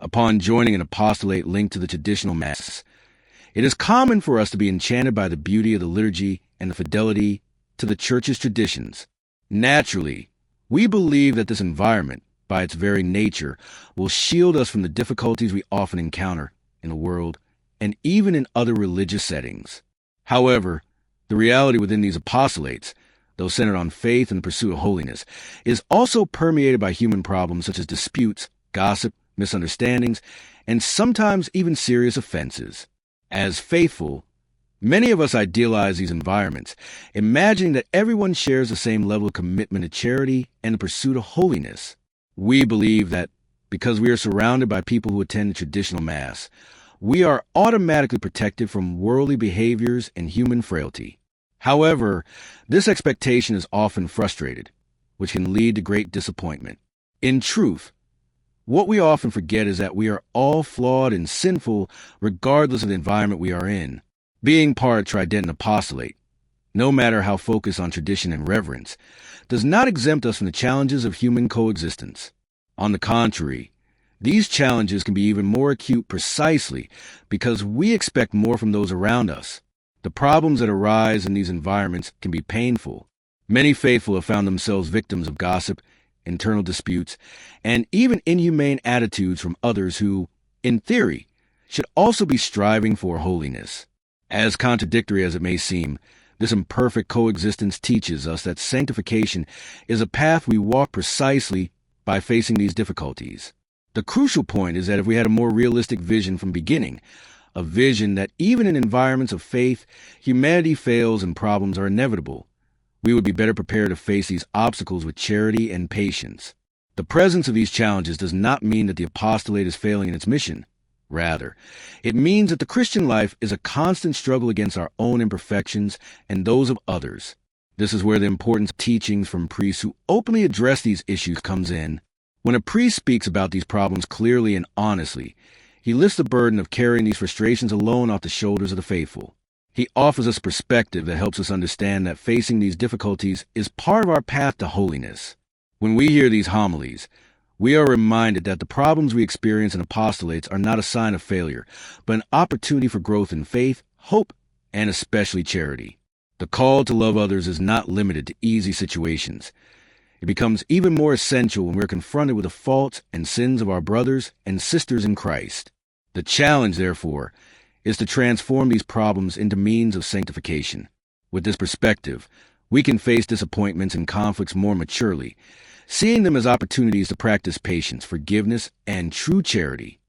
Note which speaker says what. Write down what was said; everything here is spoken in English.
Speaker 1: upon joining an apostolate linked to the traditional Mass. It is common for us to be enchanted by the beauty of the liturgy and the fidelity to the Church's traditions. Naturally, we believe that this environment, by its very nature, will shield us from the difficulties we often encounter in the world and even in other religious settings. However, the reality within these apostolates, though centered on faith and the pursuit of holiness, is also permeated by human problems such as disputes, gossip, misunderstandings, and sometimes even serious offenses. As faithful, many of us idealize these environments, imagining that everyone shares the same level of commitment to charity and the pursuit of holiness. We believe that because we are surrounded by people who attend the traditional Mass, we are automatically protected from worldly behaviors and human frailty. However, this expectation is often frustrated, which can lead to great disappointment. In truth, what we often forget is that we are all flawed and sinful regardless of the environment we are in. Being part of Trident Apostolate, no matter how focused on tradition and reverence, does not exempt us from the challenges of human coexistence. On the contrary, these challenges can be even more acute precisely because we expect more from those around us. The problems that arise in these environments can be painful. Many faithful have found themselves victims of gossip, internal disputes, and even inhumane attitudes from others who, in theory, should also be striving for holiness. As contradictory as it may seem, this imperfect coexistence teaches us that sanctification is a path we walk precisely by facing these difficulties. The crucial point is that if we had a more realistic vision from beginning, a vision that even in environments of faith, humanity fails and problems are inevitable, we would be better prepared to face these obstacles with charity and patience. The presence of these challenges does not mean that the apostolate is failing in its mission. Rather, it means that the Christian life is a constant struggle against our own imperfections and those of others. This is where the importance of teachings from priests who openly address these issues comes in. When a priest speaks about these problems clearly and honestly, he lifts the burden of carrying these frustrations alone off the shoulders of the faithful. He offers us a perspective that helps us understand that facing these difficulties is part of our path to holiness. When we hear these homilies, we are reminded that the problems we experience in apostolates are not a sign of failure, but an opportunity for growth in faith, hope, and especially charity. The call to love others is not limited to easy situations. It becomes even more essential when we're confronted with the faults and sins of our brothers and sisters in Christ. The challenge, therefore, is to transform these problems into means of sanctification. With this perspective, we can face disappointments and conflicts more maturely, seeing them as opportunities to practice patience, forgiveness, and true charity.